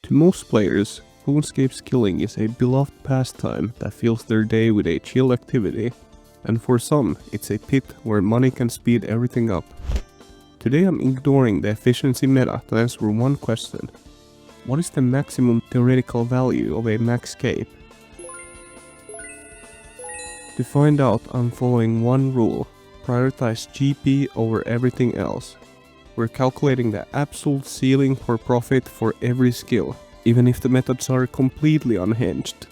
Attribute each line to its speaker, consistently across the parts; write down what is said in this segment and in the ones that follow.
Speaker 1: To most players, RuneScape skilling is a beloved pastime that fills their day with a chill activity, and for some, it's a pit where money can speed everything up. Today I'm ignoring the efficiency meta to answer one question. What is the maximum theoretical value of a max cape? To find out, I'm following one rule: prioritize GP over everything else. We're calculating the absolute ceiling for profit for every skill, even if the methods are completely unhinged.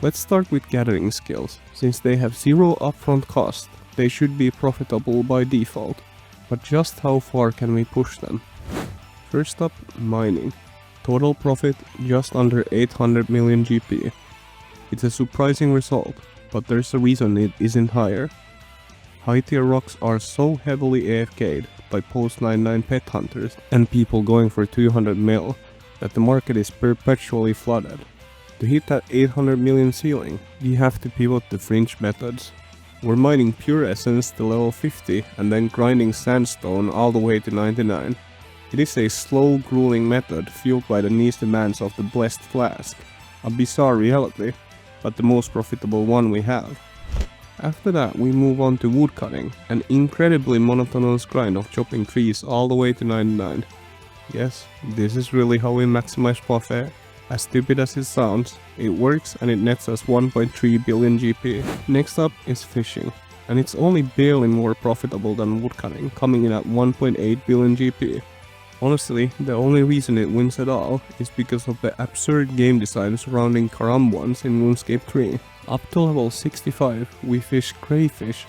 Speaker 1: Let's start with gathering skills. Since they have zero upfront cost, they should be profitable by default. But just how far can we push them? First up, mining. Total profit just under 800 million GP. It's a surprising result, but there's a reason it isn't higher. High tier rocks are so heavily AFK'd by post 99 pet hunters and people going for 200 mil that the market is perpetually flooded. To hit that 800 million ceiling, we have to pivot the fringe methods. We're mining pure essence to level 50 and then grinding sandstone all the way to 99. It is a slow, grueling method fueled by the niche demands of the blessed flask. A bizarre reality, but the most profitable one we have. After that, we move on to woodcutting, an incredibly monotonous grind of chopping trees all the way to 99. Yes, this is really how we maximize profit. As stupid as it sounds, it works and it nets us 1.3 billion GP. Next up is fishing, and it's only barely more profitable than woodcutting, coming in at 1.8 billion GP. Honestly, the only reason it wins at all is because of the absurd game design surrounding karambwans in RuneScape 3. Up to level 65, we fish crayfish,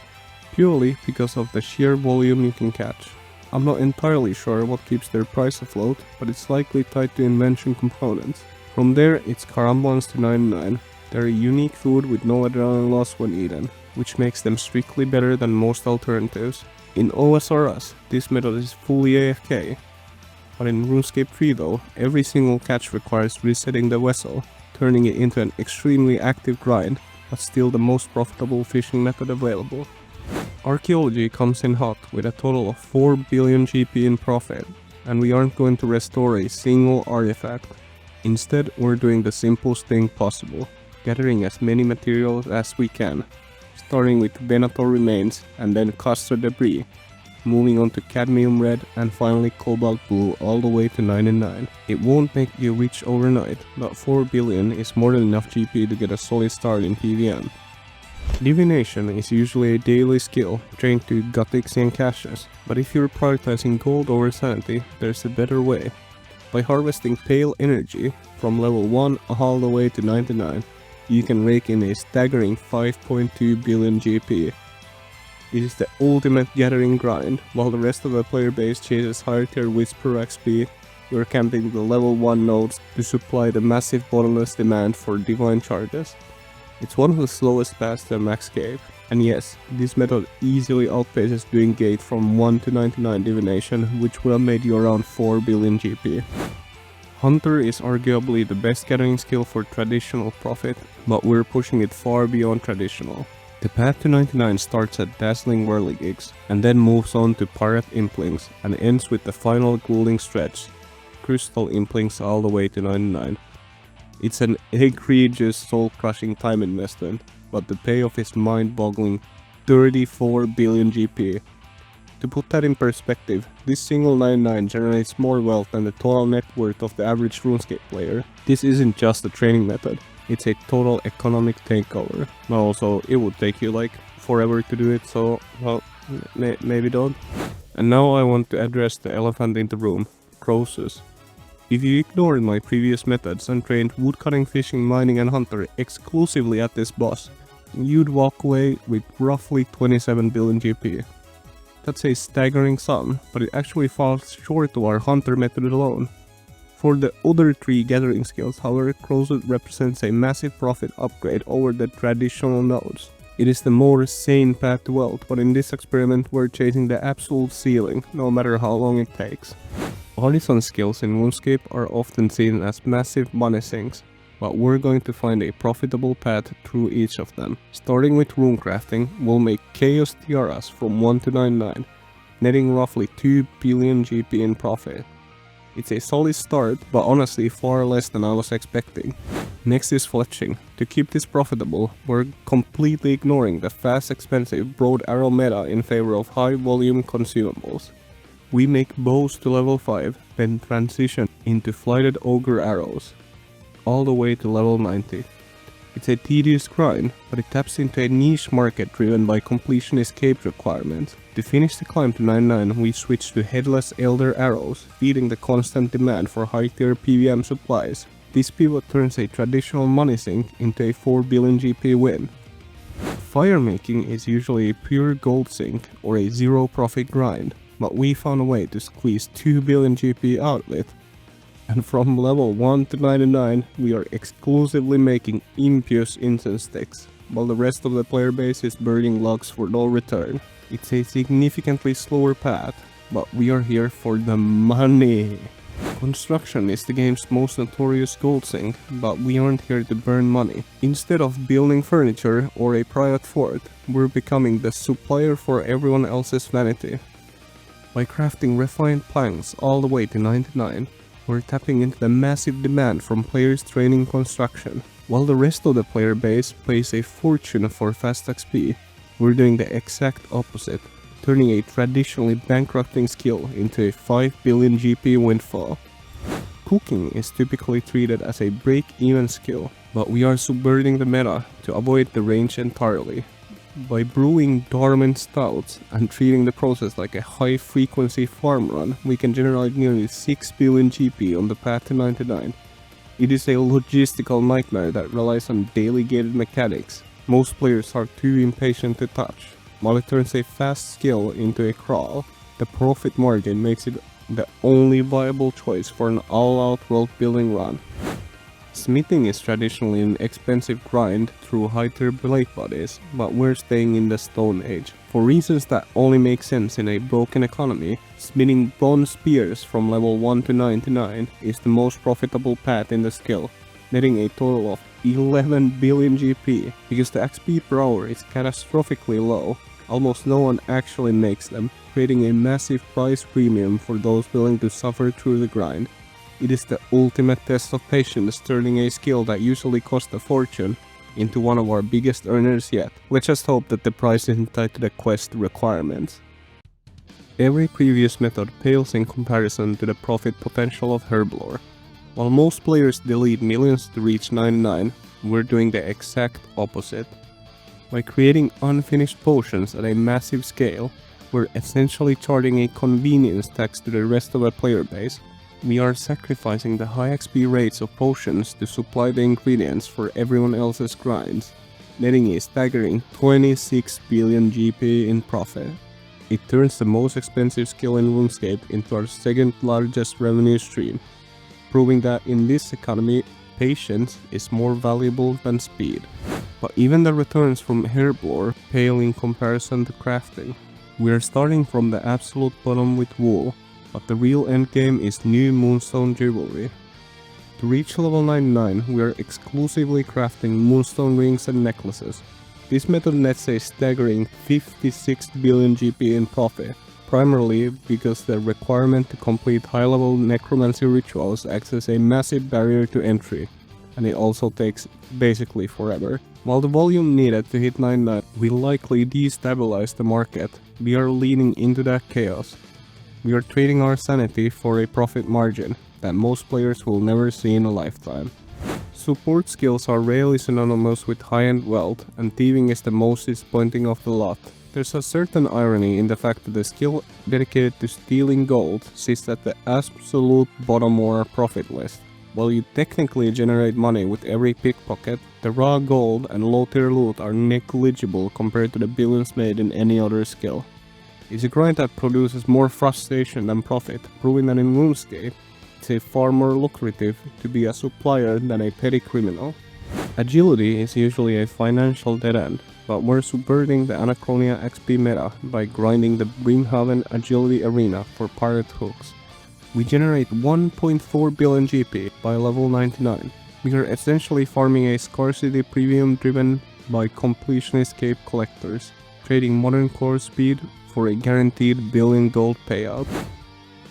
Speaker 1: purely because of the sheer volume you can catch. I'm not entirely sure what keeps their price afloat, but it's likely tied to invention components. From there, it's karambwans to 99. They're a unique food with no adrenaline loss when eaten, which makes them strictly better than most alternatives. In OSRS, this method is fully AFK. But in RuneScape 3 though, every single catch requires resetting the vessel, turning it into an extremely active grind, but still the most profitable fishing method available. Archaeology comes in hot with a total of 4 billion GP in profit, and we aren't going to restore a single artifact. Instead, we're doing the simplest thing possible, gathering as many materials as we can, starting with Venator remains and then Castor debris, moving on to cadmium red and finally cobalt blue all the way to 99. It won't make you rich overnight, but 4 billion is more than enough GP to get a solid start in PVM. Divination is usually a daily skill trained to Gothics and caches, but if you're prioritizing gold over sanity, there's a better way. By harvesting pale energy from level 1 all the way to 99, you can rake in a staggering 5.2 billion GP. It is the ultimate gathering grind. While the rest of the player base chases higher tier Whisper XP, you're camping the level 1 nodes to supply the massive bottomless demand for divine charges. It's one of the slowest paths to a max cape, and yes, this method easily outpaces doing gate from 1 to 99 divination, which would have made you around 4 billion GP. Hunter is arguably the best gathering skill for traditional profit, but we're pushing it far beyond traditional. The path to 99 starts at dazzling whirligigs, and then moves on to pirate implings, and ends with the final grueling stretch, crystal implings all the way to 99. It's an egregious soul-crushing time investment, but the payoff is mind-boggling: 34 billion GP. To put that in perspective, this single 99 generates more wealth than the total net worth of the average RuneScape player. This isn't just a training method, it's a total economic takeover. But also, it would take you like forever to do it, so well, maybe don't. And now I want to address the elephant in the room: Croesus. If you ignored my previous methods and trained woodcutting, fishing, mining and hunter exclusively at this boss, you'd walk away with roughly 27 billion GP. That's a staggering sum, but it actually falls short of our hunter method alone. For the other 3 gathering skills, however, Croesus represents a massive profit upgrade over the traditional nodes. It is the more sane path to wealth, but in this experiment we're chasing the absolute ceiling, no matter how long it takes. Artisan skills in RuneScape are often seen as massive money sinks, but we're going to find a profitable path through each of them. Starting with runecrafting, we'll make Chaos Tiaras from 1 to 99, netting roughly 2 billion GP in profit. It's a solid start, but honestly far less than I was expecting. Next is fletching. To keep this profitable, we're completely ignoring the fast expensive broad arrow meta in favor of high volume consumables. We make bows to level 5, then transition into flighted ogre arrows, all the way to level 90. It's a tedious grind, but it taps into a niche market driven by completionist cape requirements. To finish the climb to 99, we switch to headless elder arrows, feeding the constant demand for high tier PVM supplies. This pivot turns a traditional money sink into a 4 billion GP win. Fire making is usually a pure gold sink or a zero profit grind, but we found a way to squeeze 2 billion GP out of it. And from level 1 to 99, we are exclusively making impious incense sticks, while the rest of the player base is burning logs for no return. It's a significantly slower path, but we are here for the money. Construction is the game's most notorious gold sink, but we aren't here to burn money. Instead of building furniture or a private fort, we're becoming the supplier for everyone else's vanity. By crafting refined planks all the way to 99, we're tapping into the massive demand from players training construction. While the rest of the player base pays a fortune for fast XP, we're doing the exact opposite, turning a traditionally bankrupting skill into a 5 billion GP windfall. Cooking is typically treated as a break-even skill, but we are subverting the meta to avoid the range entirely. By brewing dormant stouts and treating the process like a high-frequency farm run, we can generate nearly 6 billion GP on the path to 99. It is a logistical nightmare that relies on daily gated mechanics. Most players are too impatient to touch. While it turns a fast skill into a crawl, the profit margin makes it the only viable choice for an all-out world-building run. Smithing is traditionally an expensive grind through high-tier blade bodies, but we're staying in the Stone Age. For reasons that only make sense in a broken economy, smithing bronze spears from level 1 to 99 is the most profitable path in the skill, netting a total of 11 billion GP. Because the XP per hour is catastrophically low, almost no one actually makes them, creating a massive price premium for those willing to suffer through the grind. It is the ultimate test of patience, turning a skill that usually costs a fortune into one of our biggest earners yet. Let's just hope that the price isn't tied to the quest requirements. Every previous method pales in comparison to the profit potential of Herblore. While most players delete millions to reach 99, we're doing the exact opposite. By creating unfinished potions at a massive scale, we're essentially charging a convenience tax to the rest of the player base. We are sacrificing the high XP rates of potions to supply the ingredients for everyone else's grinds, netting a staggering 26 billion GP in profit. It turns the most expensive skill in RuneScape into our second largest revenue stream, proving that in this economy, patience is more valuable than speed. But even the returns from Herblore pale in comparison to crafting. We are starting from the absolute bottom with wool, but the real endgame is new moonstone jewelry. To reach level 99, we are exclusively crafting moonstone rings and necklaces. This method nets a staggering 56 billion GP in profit, primarily because the requirement to complete high-level necromancy rituals acts as a massive barrier to entry, and it also takes basically forever. While the volume needed to hit 99 will likely destabilize the market, we are leaning into that chaos. We are trading our sanity for a profit margin that most players will never see in a lifetime. Support skills are rarely synonymous with high-end wealth, and thieving is the most disappointing of the lot. There's a certain irony in the fact that the skill dedicated to stealing gold sits at the absolute bottom of our profit list. While you technically generate money with every pickpocket, the raw gold and low-tier loot are negligible compared to the billions made in any other skill. It's a grind that produces more frustration than profit, proving that in RuneScape, it's far more lucrative to be a supplier than a petty criminal. Agility is usually a financial dead end, but we're subverting the Anachronia XP meta by grinding the Brimhaven Agility Arena for pirate hooks. We generate 1.4 billion GP by level 99. We are essentially farming a scarcity premium driven by completionist cape collectors, trading modern core speed for a guaranteed billion gold payout.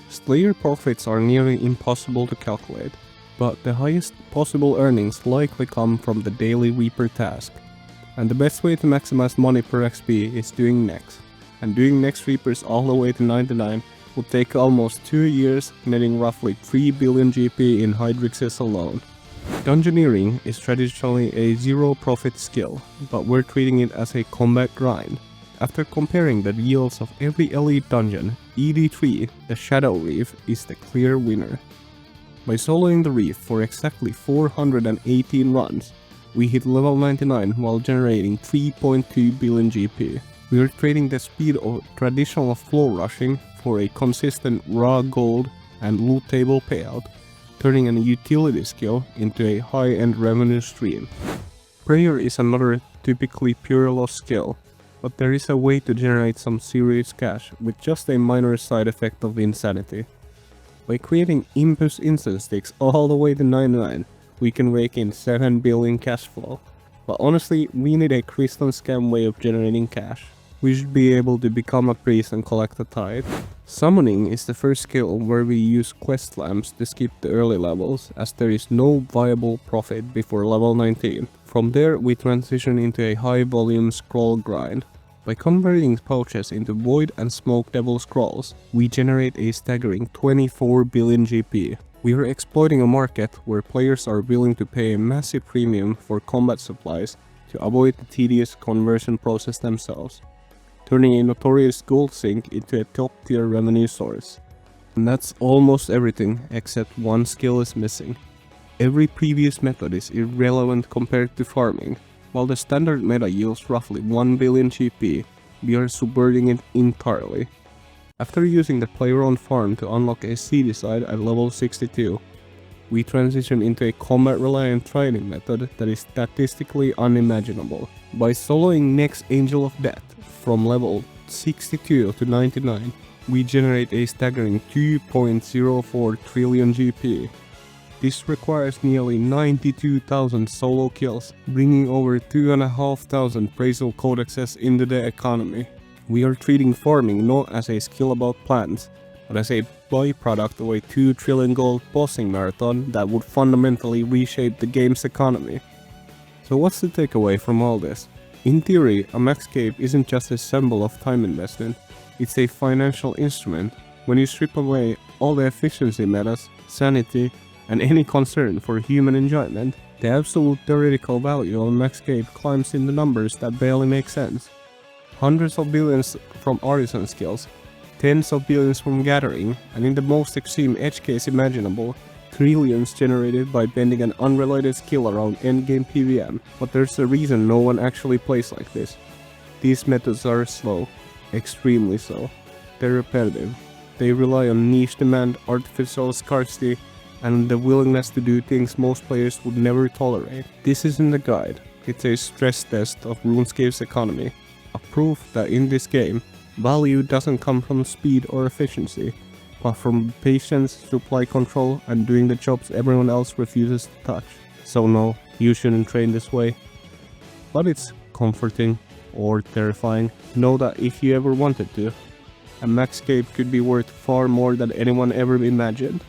Speaker 1: Slayer profits are nearly impossible to calculate, but the highest possible earnings likely come from the daily Reaper task. And the best way to maximize money per XP is doing next. And doing next Reapers all the way to 99 would take almost 2 years, netting roughly 3 billion GP in Hydrixes alone. Dungeoneering is traditionally a zero profit skill, but we're treating it as a combat grind. After comparing the yields of every elite dungeon, ED3, the Shadow Reef, is the clear winner. By soloing the Reef for exactly 418 runs, we hit level 99 while generating 3.2 billion GP. We are trading the speed of traditional floor rushing for a consistent raw gold and loot table payout, turning a utility skill into a high-end revenue stream. Prayer is another typically pure loss skill, but there is a way to generate some serious cash with just a minor side effect of insanity. By creating Impus incense sticks all the way to 99, we can rake in 7 billion cash flow. But honestly, we need a crystal scam way of generating cash. We should be able to become a priest and collect a tithe. Summoning is the first skill where we use quest lamps to skip the early levels, as there is no viable profit before level 19. From there we transition into a high volume scroll grind. By converting pouches into Void and Smoke Devil scrolls, we generate a staggering 24 billion GP. We are exploiting a market where players are willing to pay a massive premium for combat supplies to avoid the tedious conversion process themselves, turning a notorious gold sink into a top tier revenue source. And that's almost everything except one skill is missing. Every previous method is irrelevant compared to farming. While the standard meta yields roughly 1 billion GP, we are subverting it entirely. After using the player-owned farm to unlock a seedicide at level 62, we transition into a combat-reliant trading method that is statistically unimaginable. By soloing next Angel of Death from level 62 to 99, we generate a staggering 2.04 trillion GP. This requires nearly 92,000 solo kills, bringing over 2,500 Praisal Codexes into the economy. We are treating farming not as a skill about plants, but as a byproduct of a 2 trillion gold bossing marathon that would fundamentally reshape the game's economy. So what's the takeaway from all this? In theory, a max cape isn't just a symbol of time investment, it's a financial instrument. When you strip away all the efficiency metas, sanity, and any concern for human enjoyment, the absolute theoretical value of max cape climbs in the numbers that barely make sense. Hundreds of billions from Artisan skills, tens of billions from gathering, and in the most extreme edge case imaginable, trillions generated by bending an unrelated skill around endgame PVM. But there's a reason no one actually plays like this. These methods are slow, extremely slow. They're repetitive. They rely on niche demand, artificial scarcity, and the willingness to do things most players would never tolerate. This isn't a guide, it's a stress test of RuneScape's economy. A proof that in this game, value doesn't come from speed or efficiency, but from patience, supply control, and doing the jobs everyone else refuses to touch. So no, you shouldn't train this way. But it's comforting, or terrifying, to know that if you ever wanted to, a max cape could be worth far more than anyone ever imagined.